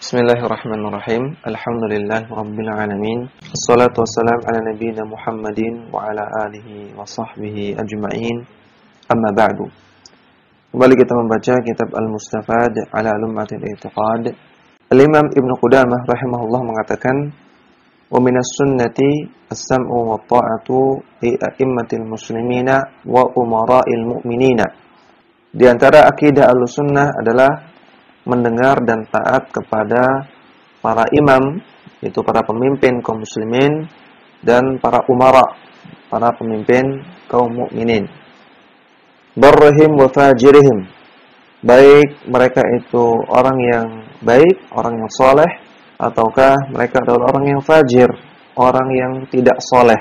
Bismillahirrahmanirrahim. Alhamdulillah rabbil alamin. Wassalatu wassalamu ala nabiyyina Muhammadin wa ala alihi wa sahbihi ajma'in. Amma ba'du. Kembali kita membaca kitab Al-Mustafad ala Lum'atil I'tiqad. Al-Imam Ibn Qudamah rahimahullah mengatakan, "Wa minas sunnati as-sam'u wa ta'atu li a'immatil muslimina wa umara'il mu'minina." Di antara akidah Ahlussunnah adalah mendengar dan taat kepada para imam, yaitu para pemimpin kaum muslimin, dan para umara, para pemimpin kaum mukminin. Barrihim wa fajirihim, baik mereka itu orang yang baik, orang yang soleh, ataukah mereka adalah orang yang fajir, orang yang tidak soleh,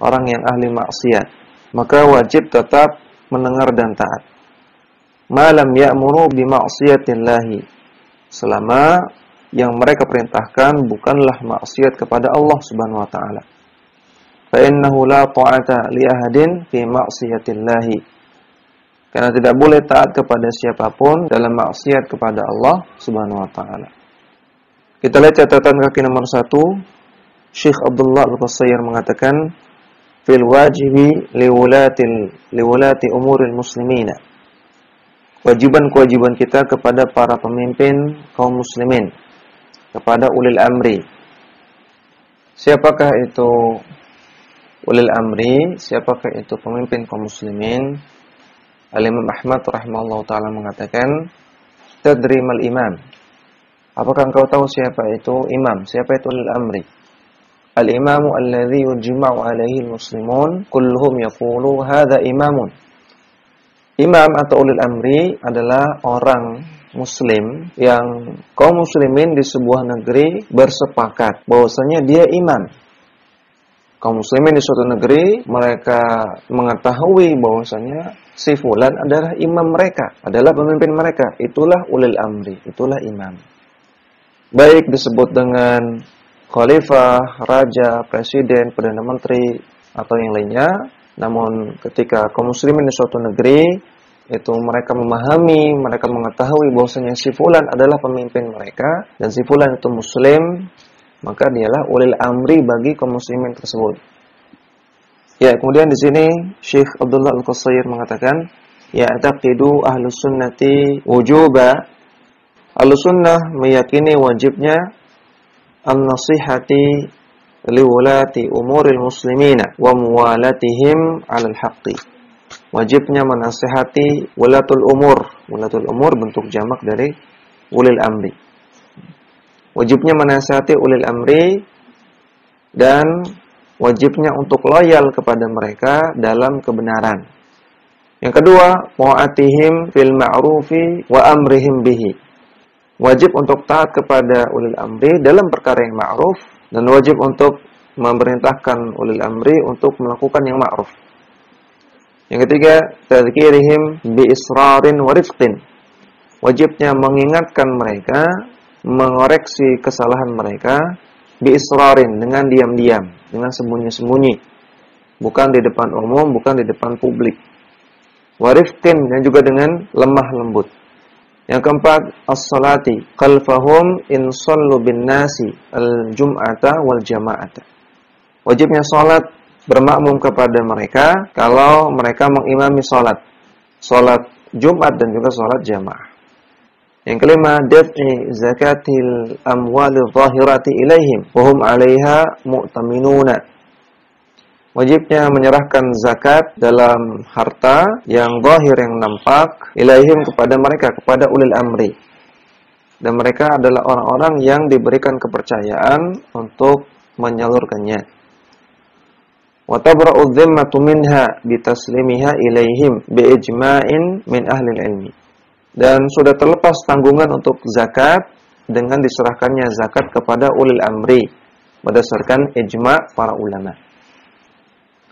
orang yang ahli maksiat. Maka wajib tetap mendengar dan taat. Malam ya'muru bima'siyatillahi, selama yang mereka perintahkan bukanlah maksiat kepada Allah Subhanahu wa taala. Fa innahu la ta'ata li ahadin fi ma'siyatillahi, karena tidak boleh taat kepada siapapun dalam maksiat kepada Allah Subhanahu wa taala. Kita lihat catatan kaki nomor 1. Syekh Abdullah Al-Qusayr mengatakan, fil wajibi liwulati umuril muslimina, kewajiban-kewajiban kita kepada para pemimpin kaum muslimin, kepada ulil amri. Siapakah itu ulil amri? Siapakah itu pemimpin kaum muslimin? Al-Imam Ahmad rahimahullah ta'ala mengatakan, tadri mal imam, apakah engkau tahu siapa itu imam? Siapa itu ulil amri? Al-imamu alladhi yujma'u alaihi al-muslimun kulluhum yaqulu hadha imamun. Imam atau ulil amri adalah orang muslim yang kaum muslimin di sebuah negeri bersepakat bahwasanya dia imam. Kaum muslimin di suatu negeri mereka mengetahui bahwasanya si fulan adalah imam mereka, adalah pemimpin mereka. Itulah ulil amri, itulah imam. Baik disebut dengan khalifah, raja, presiden, perdana menteri atau yang lainnya. Namun ketika kaum muslimin di suatu negeri itu mereka memahami, mereka mengetahui bahwasanya si fulan adalah pemimpin mereka dan si fulan itu muslim, maka dialah ulil amri bagi kaum muslimin tersebut. Ya, kemudian di sini Syekh Abdullah Al-Qusayr mengatakan, ya'taqidu ahlus sunnati wujuba, Ahlussunnah meyakini wajibnya an-nasihati liwulati umuril muslimina wa muwalatihim 'alal haqqi. Wajibnya menasihati wulatul umur. Wulatul umur bentuk jamak dari ulil amri. Wajibnya menasihati ulil amri dan wajibnya untuk loyal kepada mereka dalam kebenaran. Yang kedua, ta'atihim fil ma'rufi wa amrihim bihi. Wajib untuk taat kepada ulil amri dalam perkara yang ma'ruf, dan wajib untuk memerintahkan ulil amri untuk melakukan yang ma'ruf. Yang ketiga, tadzkirihim bi israrin wa rifqin. Wajibnya mengingatkan mereka, mengoreksi kesalahan mereka bi israrin, dengan diam-diam, dengan sembunyi-sembunyi. Bukan di depan umum, bukan di depan publik. Wa rifqin, dan juga dengan lemah lembut. Yang keempat, as-salati khalfahum in sallu bin nasi al-jum'ata wal jama'ata. Wajibnya salat bermakmum kepada mereka kalau mereka mengimami salat Jumat dan juga salat jamaah. Yang kelima, daf'i zakatil amwalil zahirati ilaihim wa hum 'alaiha mu'taminuna. Wajibnya menyerahkan zakat dalam harta yang zahir, yang nampak, ilaihim, kepada mereka, kepada ulil amri. Dan mereka adalah orang-orang yang diberikan kepercayaan untuk menyalurkannya. Wa tabra'u dhimmatu minha bitaslimiha ilaihim biijma'in min ahli ilmi. Dan sudah terlepas tanggungan untuk zakat dengan diserahkannya zakat kepada ulil amri berdasarkan ijma' para ulama.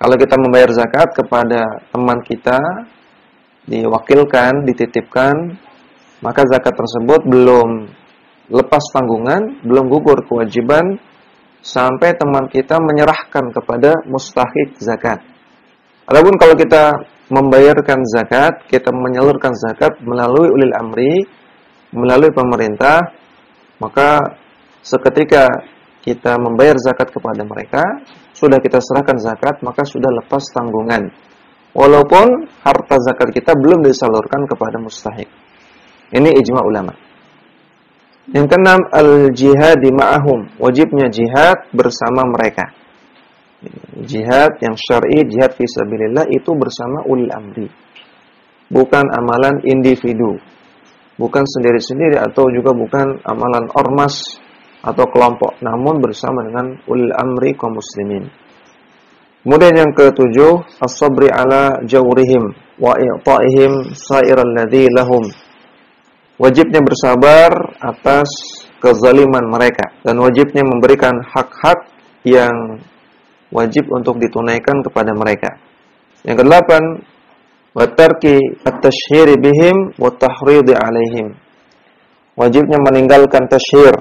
Kalau kita membayar zakat kepada teman kita, diwakilkan, dititipkan, maka zakat tersebut belum lepas tanggungan, belum gugur kewajiban sampai teman kita menyerahkan kepada mustahik zakat. Adapun kalau kita membayarkan zakat, kita menyalurkan zakat melalui ulil amri, melalui pemerintah, maka seketika kita membayar zakat kepada mereka, sudah kita serahkan zakat, maka sudah lepas tanggungan. Walaupun harta zakat kita belum disalurkan kepada mustahik. Ini ijma' ulama. Yang keenam, al-jihad ma'ahum, wajibnya jihad bersama mereka. Jihad yang syar'i, jihad fisabilillah itu bersama ulil amri. Bukan amalan individu. Bukan sendiri-sendiri atau juga bukan amalan ormas atau kelompok, namun bersama dengan ulil amri kaum muslimin. Kemudian yang ketujuh, as-sabri ala jawrihim wa i'ta'ihim sa'iral ladzi lahum. Wajibnya bersabar atas kezaliman mereka dan wajibnya memberikan hak-hak yang wajib untuk ditunaikan kepada mereka. Yang kedelapan, wa tarki at-tashhir bihim wa tahrid 'alaihim. Wajibnya meninggalkan tashhir,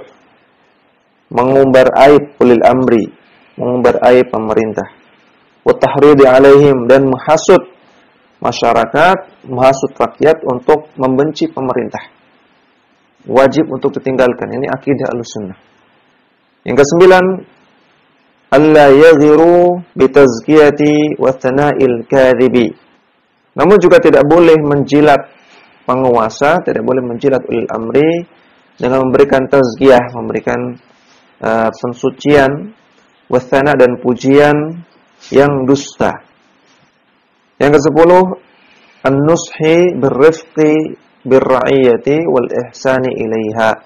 mengumbar aib ulil amri, mengumbar aib pemerintah. Wa tahrid 'alaihim, dan menghasut masyarakat, menghasut rakyat untuk membenci pemerintah. Wajib untuk ditinggalkan. Ini akidah Ahlussunnah. Yang kesembilan, alla yaghiru bitazkiyati wa thana'il kadhibi. Namun juga tidak boleh menjilat penguasa, tidak boleh menjilat ulil amri dengan memberikan tazkiyah, memberikan pensucian, wathana, dan pujian yang dusta. Yang ke-10, an-nushi birrifqi birra'iyati wal ihsani ilaiha.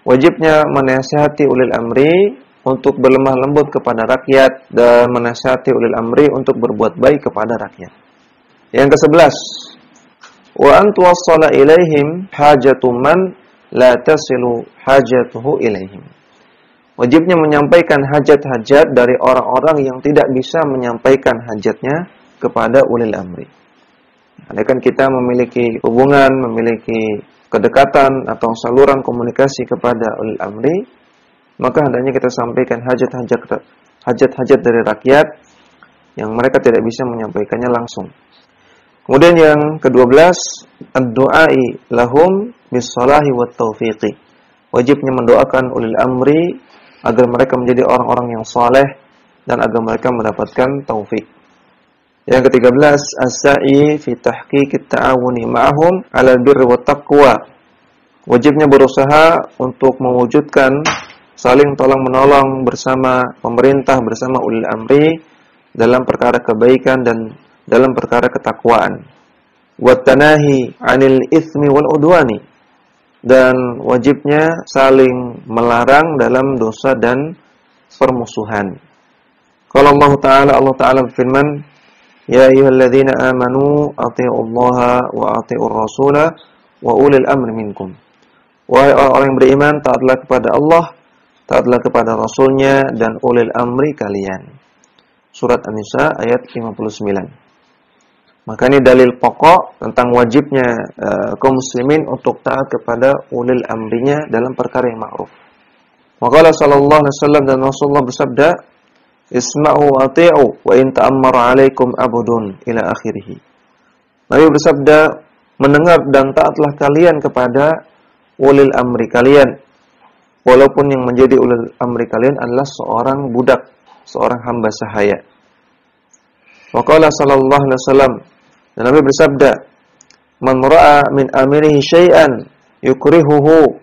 Wajibnya menasihati ulil amri untuk berlemah lembut kepada rakyat dan menasihati ulil amri untuk berbuat baik kepada rakyat. Yang ke-11, wa an tuwassala ilaihim hajatu man la tasilu hajatuhu ilaihim. Wajibnya menyampaikan hajat-hajat dari orang-orang yang tidak bisa menyampaikan hajatnya kepada ulil amri. Andaikan kita memiliki hubungan, memiliki kedekatan atau saluran komunikasi kepada ulil amri, maka hendaknya kita sampaikan hajat-hajat dari rakyat yang mereka tidak bisa menyampaikannya langsung. Kemudian yang ke-12, ad-du'ai lahum bis-salahi wat taufiqi. Wajibnya mendoakan ulil amri agar mereka menjadi orang-orang yang saleh dan agar mereka mendapatkan taufik. Yang ke-13, as-sa'i fi tahqiq at-ta'awuni ma'ahum 'alal birri wat taqwa. Wajibnya berusaha untuk mewujudkan saling tolong-menolong bersama pemerintah, bersama ulil amri dalam perkara kebaikan dan dalam perkara ketakwaan. Wattanahi 'anil itsmi wal udwani, dan wajibnya saling melarang dalam dosa dan permusuhan. Qala Allah Ta'ala berfirman, ya ayyuhalladzina amanu athi'ullaha wa athi'ur rasula wa ulil amri minkum. Wahai orang-orang yang beriman, taatlah kepada Allah, taatlah kepada Rasulnya dan ulil amri kalian. Surat An-Nisa ayat 59. Maka ini dalil pokok tentang wajibnya kaum muslimin untuk taat kepada ulil amrinya dalam perkara yang ma'ruf. Maka sallallahu alaihi wasallam dan Rasulullah bersabda, isma'u wa ati'u wa in ta'ammara 'alaikum 'abdun ila akhirih. Nabi bersabda, mendengar dan taatlah kalian kepada ulil amri kalian, walaupun yang menjadi ulil amri kalian adalah seorang budak, seorang hamba sahaya. Waqala sallallahu alaihi wasallam, dan Nabi bersabda, man ra'a min amirihi syai'an yukrihuhu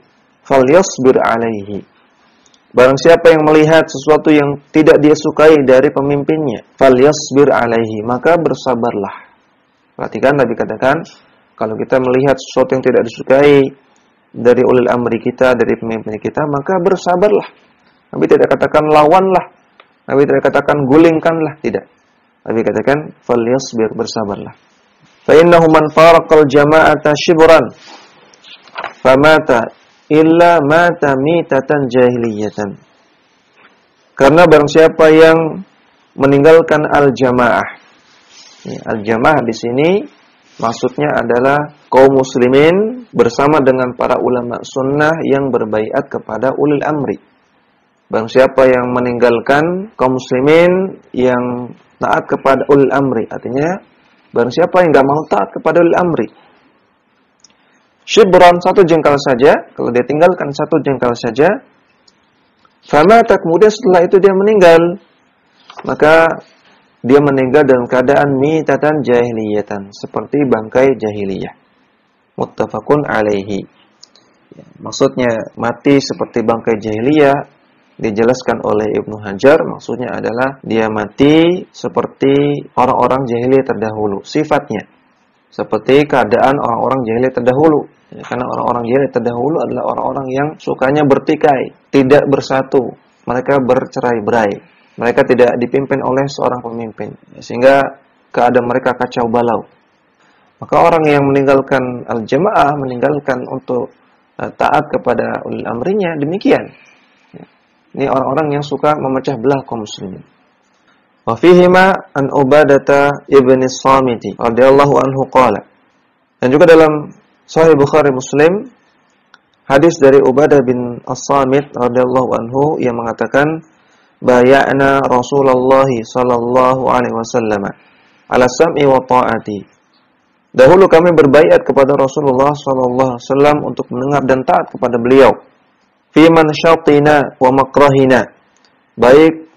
falyasbir alaihi. Barang siapa yang melihat sesuatu yang tidak dia sukai dari pemimpinnya, falyasbir alaihi, maka bersabarlah. Perhatikan Nabi katakan, kalau kita melihat sesuatu yang tidak disukai dari ulil amri kita, dari pemimpin kita, maka bersabarlah. Nabi tidak katakan lawanlah, Nabi tidak katakan gulingkanlah, tidak. Nabi katakan falyasbir, bersabarlah. Fa innahu man faraqal jama'ata shibran famata illa mata mitatan jahiliyatan. Karena barang siapa yang meninggalkan al-jamaah. Al-jamaah di sini maksudnya adalah kaum muslimin bersama dengan para ulama sunnah yang berbaiat kepada ulil amri. Barang siapa yang meninggalkan kaum muslimin yang taat kepada ulil amri, artinya barang siapa yang enggak mau taat kepada ulil amri, Shibran, satu jengkal saja, kalau dia tinggalkan satu jengkal saja, famata, kemudian setelah itu dia meninggal, maka dia meninggal dalam keadaan mitatan jahiliyatan, seperti bangkai jahiliyah. Muttafaqun alaihi. Ya, maksudnya mati seperti bangkai jahiliyah dijelaskan oleh Ibnu Hajar, maksudnya adalah dia mati seperti orang-orang jahiliyah terdahulu, sifatnya seperti keadaan orang-orang jahiliyah terdahulu. Ya, karena orang-orang jahiliyah terdahulu adalah orang-orang yang sukanya bertikai, tidak bersatu, mereka bercerai-berai, mereka tidak dipimpin oleh seorang pemimpin, sehingga keadaan mereka kacau balau. Maka orang yang meninggalkan al-jamaah, meninggalkan untuk taat kepada ulil amrinya, demikian. Ini orang-orang yang suka memecah belah kaum muslimin. Wa fihima an Ubadah ibn Samit radhiyallahu anhu qala. Dan juga dalam Sahih Bukhari Muslim hadis dari Ubadah bin As-Samit radhiyallahu anhu yang mengatakan, bay'ana Rasulullah sallallahu alaihi wasallam ala sam'i wa ta'ati. Dahulu kami berbaiat kepada Rasulullah sallallahu alaihi wasallam untuk mendengar dan taat kepada beliau. Fi manshatina wa makrahina, baik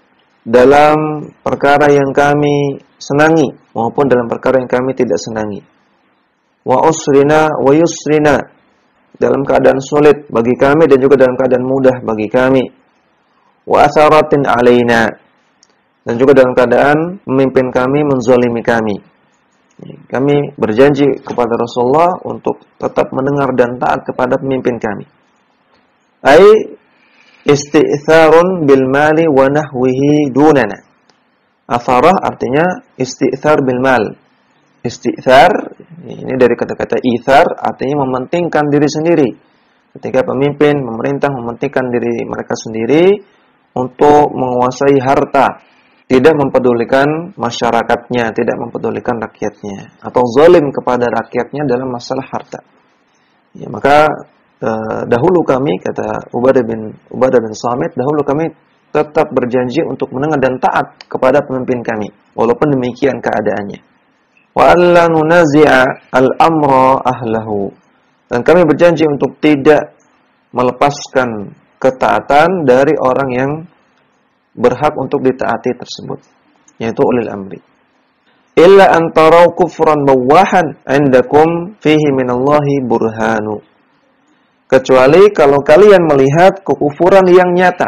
dalam perkara yang kami senangi maupun dalam perkara yang kami tidak senangi. Wa usrina wa yusrina, dalam keadaan sulit bagi kami dan juga dalam keadaan mudah bagi kami. Wa atharatin alaina, dan juga dalam keadaan pemimpin kami menzalimi kami. Kami berjanji kepada Rasulullah untuk tetap mendengar dan taat kepada pemimpin kami. Ai isti'tharun bil mali wa nahwihi dunana. Atharah artinya isti'thar bil mal. Isti'thar ini dari kata-kata ithar, artinya mementingkan diri sendiri. Ketika pemimpin, pemerintah mementingkan diri mereka sendiri untuk menguasai harta, tidak mempedulikan masyarakatnya, tidak mempedulikan rakyatnya, atau zalim kepada rakyatnya dalam masalah harta. Ya, maka dahulu kami, kata Ubadah bin Samit, dahulu kami tetap berjanji untuk mendengar dan taat kepada pemimpin kami, walaupun demikian keadaannya. Wa alla nunazi'a al-amra ahlahu, dan kami berjanji untuk tidak melepaskan ketaatan dari orang yang berhak untuk ditaati tersebut, yaitu ulil amri. Illa an taraw kufran bawahan 'indakum fihi minallahi burhanu, kecuali kalau kalian melihat kekufuran yang nyata,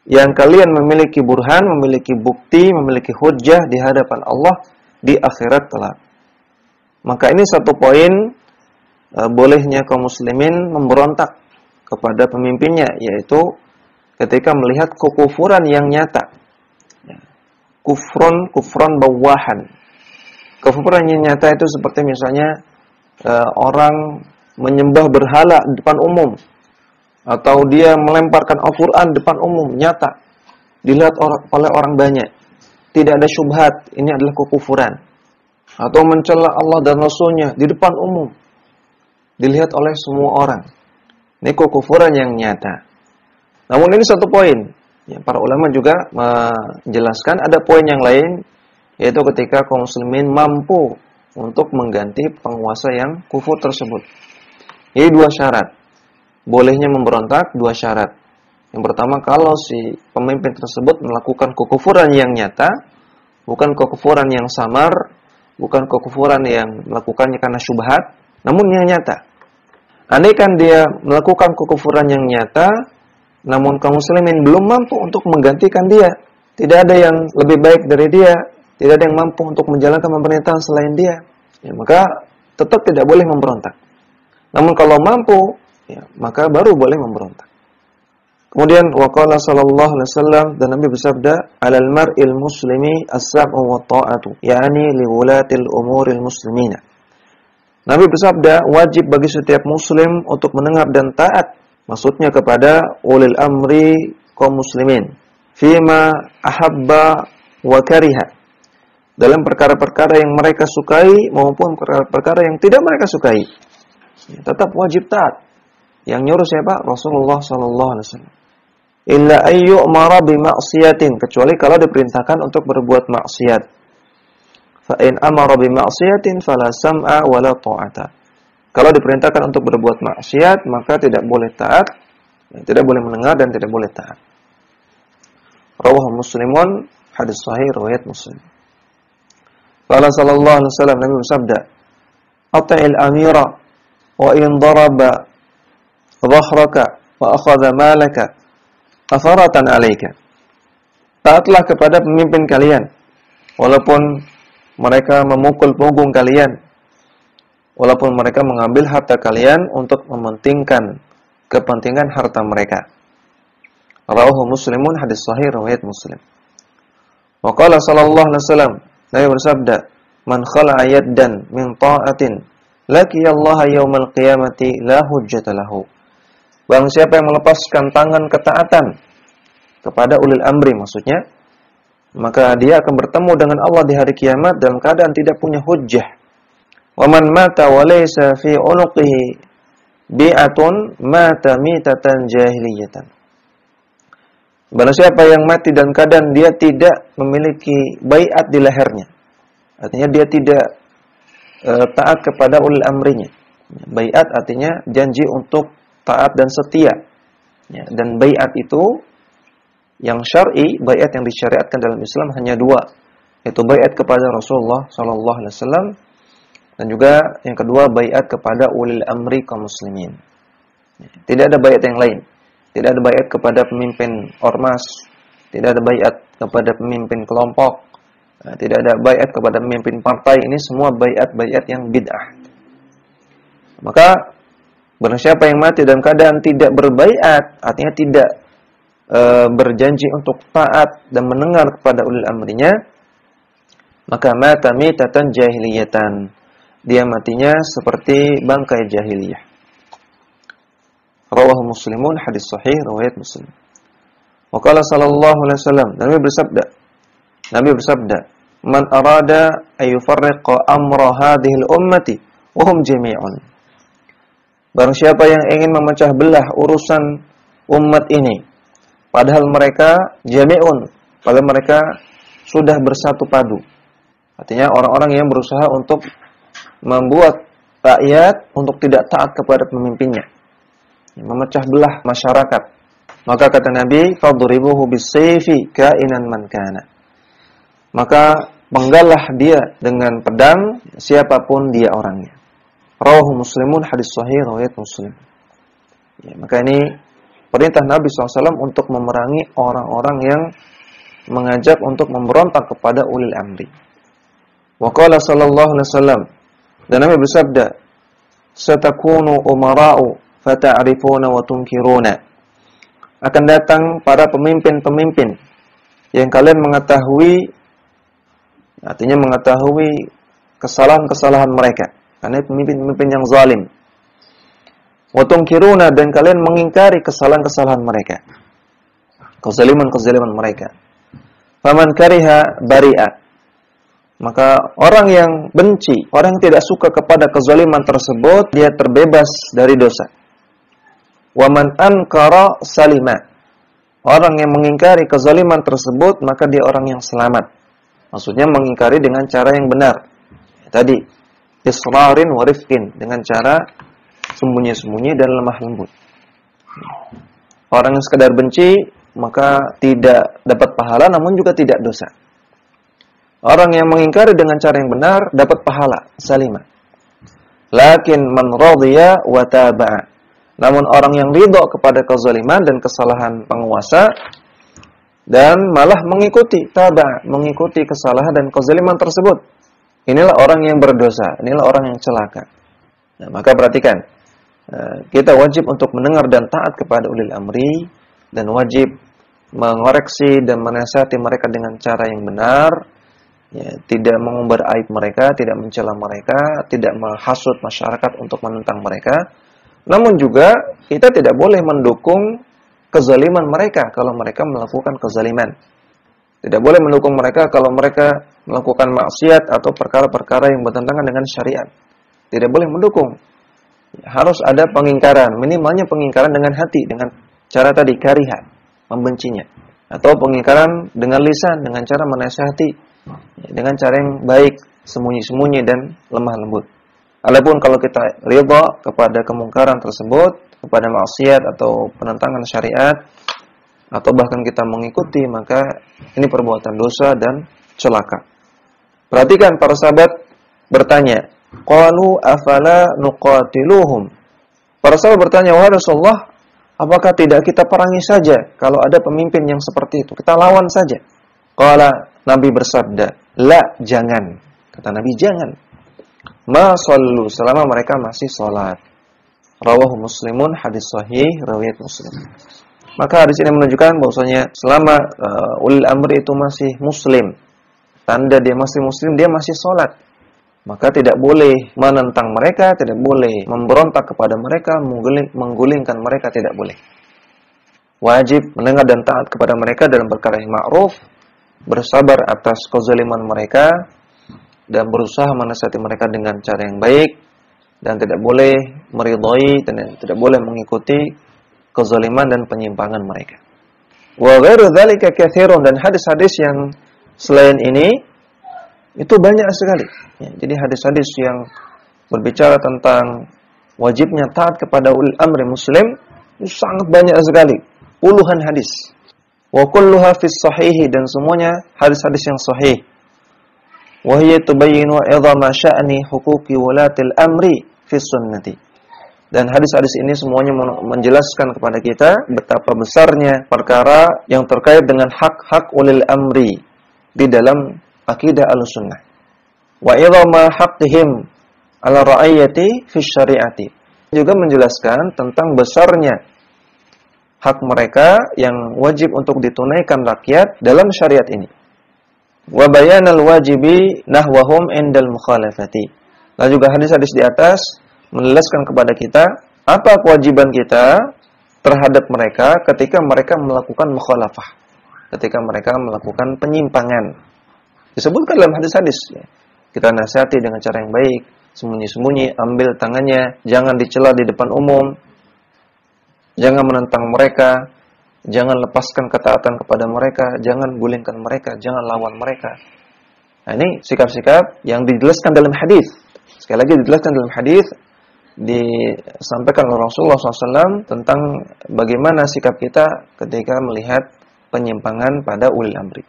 yang kalian memiliki burhan, memiliki bukti, memiliki hujjah di hadapan Allah di akhirat kelak. Maka ini satu poin bolehnya kaum muslimin memberontak kepada pemimpinnya, yaitu ketika melihat kekufuran yang nyata. Kufron bawahan. Kekufuran yang nyata itu seperti misalnya orang menyembah berhala di depan umum, atau dia melemparkan Al-Quran di depan umum, nyata dilihat oleh orang banyak, tidak ada syubhat, ini adalah kekufuran. Atau mencela Allah dan Rasulnya di depan umum, dilihat oleh semua orang, ini kekufuran yang nyata. Namun ini satu poin, ya, para ulama juga menjelaskan ada poin yang lain, yaitu ketika kaum muslimin mampu untuk mengganti penguasa yang kufur tersebut. Ini dua syarat. Bolehnya memberontak, dua syarat. Yang pertama, kalau si pemimpin tersebut melakukan kekufuran yang nyata, bukan kekufuran yang samar, bukan kekufuran yang melakukannya karena syubhat, namun yang nyata. Andaikan dia melakukan kekufuran yang nyata, namun kaum muslimin belum mampu untuk menggantikan dia, tidak ada yang lebih baik dari dia, tidak ada yang mampu untuk menjalankan pemerintahan selain dia, ya, maka tetap tidak boleh memberontak. Namun kalau mampu, ya, maka baru boleh memberontak. Kemudian waqala sallallahu alaihi wasallam, dan Nabi bersabda, "Alal mar'il muslimi as-sam'u wa ta'atu," yakni li wulatil umuril muslimina. Nabi bersabda, wajib bagi setiap muslim untuk mendengar dan taat, maksudnya kepada ulil amri kaum muslimin, fima ahabba wa kariha, dalam perkara-perkara yang mereka sukai maupun perkara-perkara yang tidak mereka sukai. Tetap wajib taat. Yang nyuruh siapa? Rasulullah sallallahu alaihi wasallam. Illa ayyumara bi ma'siyatin, kecuali kalau diperintahkan untuk berbuat maksiat. Fa in amara bi ma'siyatin fala sam'a wala ta'ata. Kalau diperintahkan untuk berbuat maksiat, maka tidak boleh taat, tidak boleh mendengar dan tidak boleh taat. Rawahu Muslimun, hadis sahih riwayat Muslim. Qala sallallahu alaihi wasallam, Nabi bersabda, "Ata'il amira wa in daraba dhahraka wa akhadha malaka afaratan 'alaika." Taatlah kepada pemimpin kalian walaupun mereka memukul punggung kalian, walaupun mereka mengambil harta kalian untuk mementingkan kepentingan harta mereka. Rawahu Muslimun, hadis sahih riwayat Muslim. Wa qala sallallahu alaihi wasallam, Nabi bersabda, "Man khala'a yaddan min ta'atin laqiyallaha yaumal qiyamati la hujjata lahu." Barang siapa yang melepaskan tangan ketaatan kepada ulil amri, maksudnya, maka dia akan bertemu dengan Allah di hari kiamat dalam keadaan tidak punya hujjah. Wa man mata wa laysa fi unuqihi bi'atun mata mitatan jahiliyatan. Barang siapa yang mati dalam keadaan dia tidak memiliki baiat di lehernya, artinya dia tidak taat kepada ulil amrinya. Baiat artinya janji untuk taat dan setia. Ya, dan baiat itu yang syar'i, baiat yang disyariatkan dalam Islam hanya dua, yaitu baiat kepada Rasulullah sallallahu alaihi wasallam dan juga yang kedua baiat kepada ulil amri kaum muslimin. Tidak ada baiat yang lain. Tidak ada baiat kepada pemimpin ormas, tidak ada baiat kepada pemimpin kelompok, tidak ada baiat kepada pemimpin partai. Ini semua baiat-baiat yang bid'ah. Maka barang siapa yang mati dalam keadaan tidak berbaiat, artinya tidak berjanji untuk taat dan mendengar kepada ulil amrinya, maka mata mitatan jahiliyatan. Dia matinya seperti bangkai jahiliyah. Rawahu Muslimun, hadis sahih riwayat Muslim. Wa qala sallallahu alaihi wasallam, Nabi bersabda, "Man arada ay yufarriqa amra hadhihi al-ummati wa hum jami'un." Barang siapa yang ingin memecah belah urusan umat ini, padahal mereka jami'un, padahal mereka sudah bersatu padu. Artinya orang-orang yang berusaha untuk membuat rakyat untuk tidak taat kepada pemimpinnya, memecah belah masyarakat. Maka kata Nabi, "Fadribuhu bis-sayfi kainan man kana." Maka penggalah dia dengan pedang siapapun dia orangnya. Rawahu Muslimun, hadis sahih riwayat Muslim. Ya, maka ini perintah Nabi SAW untuk memerangi orang-orang yang mengajak untuk memberontak kepada ulil amri. Wa qala sallallahu alaihi wasallam, dan Nabi bersabda, "Satakunu umara'u fata'rifuna wa tunkiruna." Akan datang para pemimpin-pemimpin yang kalian mengetahui, artinya mengetahui kesalahan-kesalahan mereka, karena pemimpin-pemimpin yang zalim. Wa tunkiruna, dan kalian mengingkari kesalahan-kesalahan mereka, kezaliman-kezaliman mereka. Faman kariha bari'a. Maka orang yang benci, orang yang tidak suka kepada kezaliman tersebut, dia terbebas dari dosa. Wa man ankara salima. Orang yang mengingkari kezaliman tersebut, maka dia orang yang selamat. Maksudnya mengingkari dengan cara yang benar. Tadi, israrin wa rifqin, dengan cara sembunyi-sembunyi dan lemah lembut. Orang yang sekadar benci, maka tidak dapat pahala, namun juga tidak dosa. Orang yang mengingkari dengan cara yang benar, dapat pahala, salimah. Lakin man radhiya wa taba'a. Namun orang yang ridho kepada kezaliman dan kesalahan penguasa dan malah mengikuti taba'a, mengikuti kesalahan dan kezaliman tersebut, inilah orang yang berdosa, inilah orang yang celaka. Nah, maka perhatikan, kita wajib untuk mendengar dan taat kepada ulil amri, dan wajib mengoreksi dan menasihati mereka dengan cara yang benar, ya, tidak mengumbar aib mereka, tidak mencela mereka, tidak menghasut masyarakat untuk menentang mereka. Namun juga kita tidak boleh mendukung kezaliman mereka kalau mereka melakukan kezaliman. Tidak boleh mendukung mereka kalau mereka melakukan maksiat atau perkara-perkara yang bertentangan dengan syariat. Tidak boleh mendukung. Harus ada pengingkaran, minimalnya pengingkaran dengan hati, dengan cara tadi kariha, membencinya, atau pengingkaran dengan lisan, dengan cara menasihati, dengan cara yang baik, sembunyi-sembunyi dan lemah lembut. Adapun kalau kita ridha kepada kemungkaran tersebut, kepada maksiat atau penentangan syariat, atau bahkan kita mengikuti, maka ini perbuatan dosa dan celaka. Perhatikan para sahabat bertanya, qalu afala nuqatiluhum. Para sahabat bertanya, wahai Rasulullah, apakah tidak kita perangi saja kalau ada pemimpin yang seperti itu? Kita lawan saja. Qala, Nabi bersabda, la, jangan. Kata Nabi, jangan. Ma sallu, selama mereka masih salat. Rawahu Muslimun, hadis sahih riwayat Muslim. Maka hadis ini menunjukkan bahwasanya selama ulil amri itu masih muslim, tanda dia masih muslim, dia masih salat, maka tidak boleh menentang mereka, tidak boleh memberontak kepada mereka, menggulingkan mereka, tidak boleh. Wajib mendengar dan taat kepada mereka dalam perkara yang ma'ruf, bersabar atas kezaliman mereka, dan berusaha menasihati mereka dengan cara yang baik, dan tidak boleh meridhai dan tidak boleh mengikuti kezaliman dan penyimpangan mereka. Wa ghairu dzalika katsirun, dan hadis-hadis yang selain ini itu banyak sekali. Ya, jadi hadis-hadis yang berbicara tentang wajibnya taat kepada ulil amri muslim itu sangat banyak sekali, puluhan hadis. Wa kulluha fis sahih, dan semuanya hadis-hadis yang sahih. Wa hiya tubayyinu 'idhama sya'ni huquqi wulatil amri fis sunnati. Dan hadis-hadis ini semuanya menjelaskan kepada kita betapa besarnya perkara yang terkait dengan hak-hak ulil amri di dalam akidah Ahlussunnah. Wa 'idhama haqqihim 'ala ra'iyati fis syari'ati. Juga menjelaskan tentang besarnya hak mereka yang wajib untuk ditunaikan rakyat dalam syariat ini. Wa bayanal wajibi nahwahum indal mukhalafati. Lalu juga hadis-hadis di atas menjelaskan kepada kita apa kewajiban kita terhadap mereka ketika mereka melakukan mukhalafah, ketika mereka melakukan penyimpangan. Disebutkan dalam hadis-hadis, ya. Kita nasihati dengan cara yang baik, sembunyi-sembunyi, ambil tangannya, jangan dicela di depan umum, jangan menentang mereka, jangan lepaskan ketaatan kepada mereka, jangan gulingkan mereka, jangan lawan mereka. Nah, ini sikap-sikap yang dijelaskan dalam hadis. Sekali lagi dijelaskan dalam hadis, disampaikan oleh Rasulullah SAW tentang bagaimana sikap kita ketika melihat penyimpangan pada ulil amri.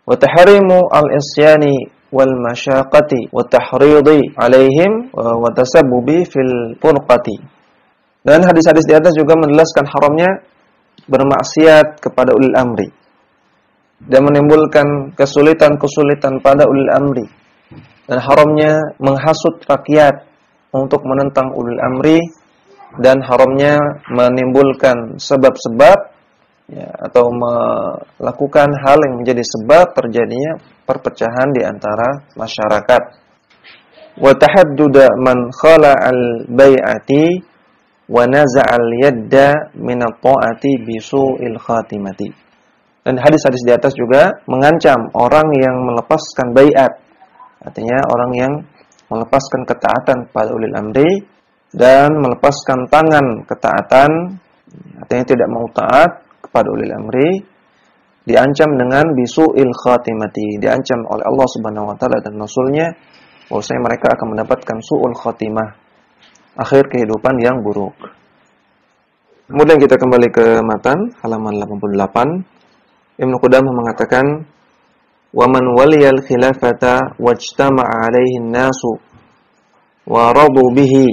Wa tahrimu al-isyani wal masyaqati wa tahridi alaihim wa tasabbubi fil furqati. Dan hadis-hadis di atas juga menjelaskan haramnya bermaksiat kepada ulil amri dan menimbulkan kesulitan-kesulitan pada ulil amri, dan haramnya menghasut rakyat untuk menentang ulil amri, dan haramnya menimbulkan sebab-sebab, ya, atau melakukan hal yang menjadi sebab terjadinya perpecahan di antara masyarakat. Wa tahadduda man khala al-bai'ati wa naza'al yadda min at-ta'ati bi su'il khatimati. Dan hadis-hadis di atas juga mengancam orang yang melepaskan bai'at, artinya orang yang melepaskan ketaatan pada ulil amri dan melepaskan tangan ketaatan, artinya tidak mau taat kepada ulil amri, diancam dengan bisu'il khatimati, diancam oleh Allah Subhanahu wa taala dan Rasulnya bahwasanya mereka akan mendapatkan su'ul khatimah, akhir kehidupan yang buruk. Kemudian kita kembali ke matan halaman 88. Ibnu Qudamah mengatakan, wa man waliyal khilafata wajtama'a 'alaihi an-nasu wa radu bihi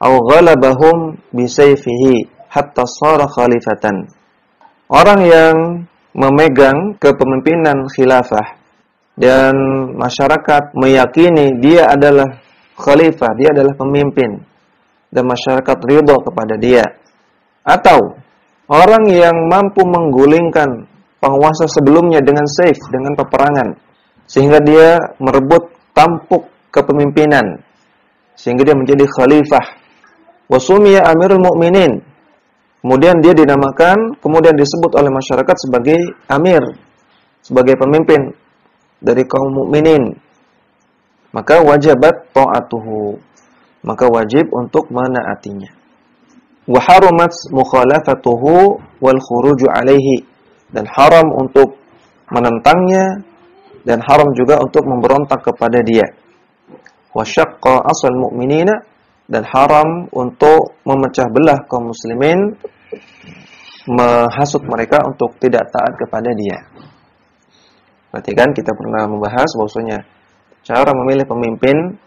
aw ghalabahum bi sayfihi hatta shara khalifatan. Orang yang memegang kepemimpinan khilafah dan masyarakat meyakini dia adalah khalifah, dia adalah pemimpin, dan masyarakat ridha kepada dia, atau orang yang mampu menggulingkan penguasa sebelumnya dengan saif, dengan peperangan, sehingga dia merebut tampuk kepemimpinan, sehingga dia menjadi khalifah. Wasumiya amirul mu'minin, kemudian dia dinamakan, kemudian disebut oleh masyarakat sebagai amir, sebagai pemimpin dari kaum mukminin, maka wajibat ta'atuhu, maka wajib untuk menaatinya. Wa harumat mukhalafatuhu wal khuruju alaihi, dan haram untuk menentangnya dan haram juga untuk memberontak kepada dia. wa syaqqa asal mu'minina, dan haram untuk memecah belah kaum muslimin, menghasut mereka untuk tidak taat kepada dia. Perhatikan, kita pernah membahas bahwasanya cara memilih pemimpin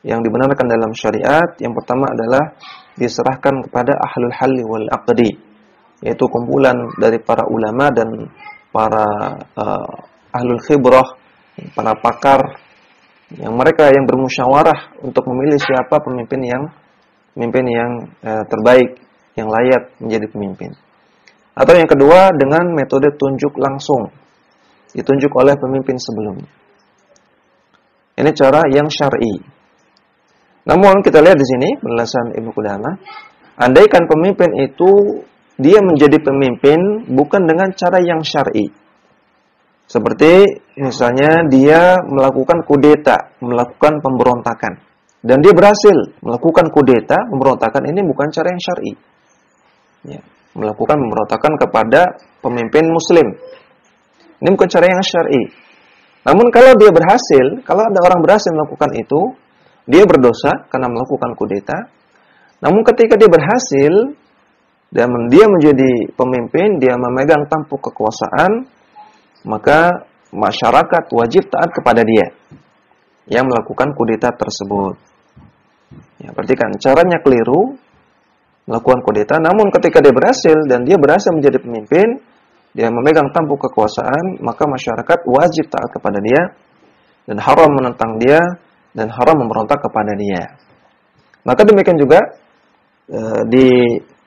yang dibenarkan dalam syariat, yang pertama adalah diserahkan kepada ahlul halli wal aqdi, yaitu kumpulan dari para ulama dan para ahlul khibrah, para pakar, yang mereka yang bermusyawarah untuk memilih siapa pemimpin yang terbaik, yang layak menjadi pemimpin. Atau yang kedua, dengan metode tunjuk langsung, ditunjuk oleh pemimpin sebelumnya. Ini cara yang syar'i. Namun kita lihat di sini penjelasan Ibnu Qudamah, andaikan pemimpin itu dia menjadi pemimpin bukan dengan cara yang syar'i. Seperti misalnya dia melakukan kudeta, melakukan pemberontakan, dan dia berhasil melakukan kudeta, pemberontakan, ini bukan cara yang syar'i. Ya, melakukan pemberontakan kepada pemimpin muslim, ini bukan cara yang syar'i. Namun kalau dia berhasil, kalau ada orang berhasil melakukan itu, dia berdosa karena melakukan kudeta. Namun ketika dia berhasil dan dia menjadi pemimpin, dia memegang tampuk kekuasaan, maka masyarakat wajib taat kepada dia yang melakukan kudeta tersebut. Ya, perhatikan, caranya keliru, melakukan kudeta. Namun ketika dia berhasil dan dia berhasil menjadi pemimpin, dia memegang tampuk kekuasaan, maka masyarakat wajib taat kepada dia dan haram menentang dia dan haram memberontak kepada dia. Maka demikian juga di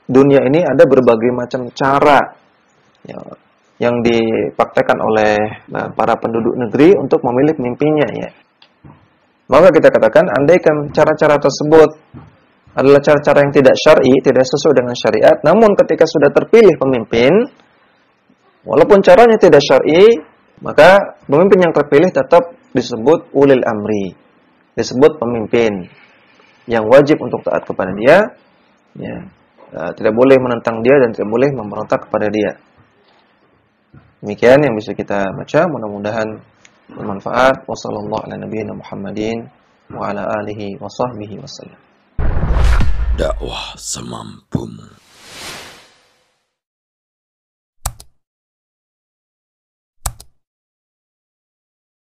dunia ini ada berbagai macam cara yang dipraktekkan oleh para penduduk negeri untuk memilih pemimpinnya, ya. Maka kita katakan, andaikan cara-cara tersebut adalah cara-cara yang tidak syar'i, tidak sesuai dengan syariat, namun ketika sudah terpilih pemimpin, walaupun caranya tidak syar'i, maka pemimpin yang terpilih tetap disebut ulil amri, disebut pemimpin yang wajib untuk taat kepada dia, ya. Tidak boleh menentang dia dan tidak boleh memberontak kepada dia. Demikian yang bisa kita baca, mudah-mudahan bermanfaat. Wassallallahu ala nabiyina Muhammadin wa ala alihi wa sahbihi wasallam. Dakwah semampumu.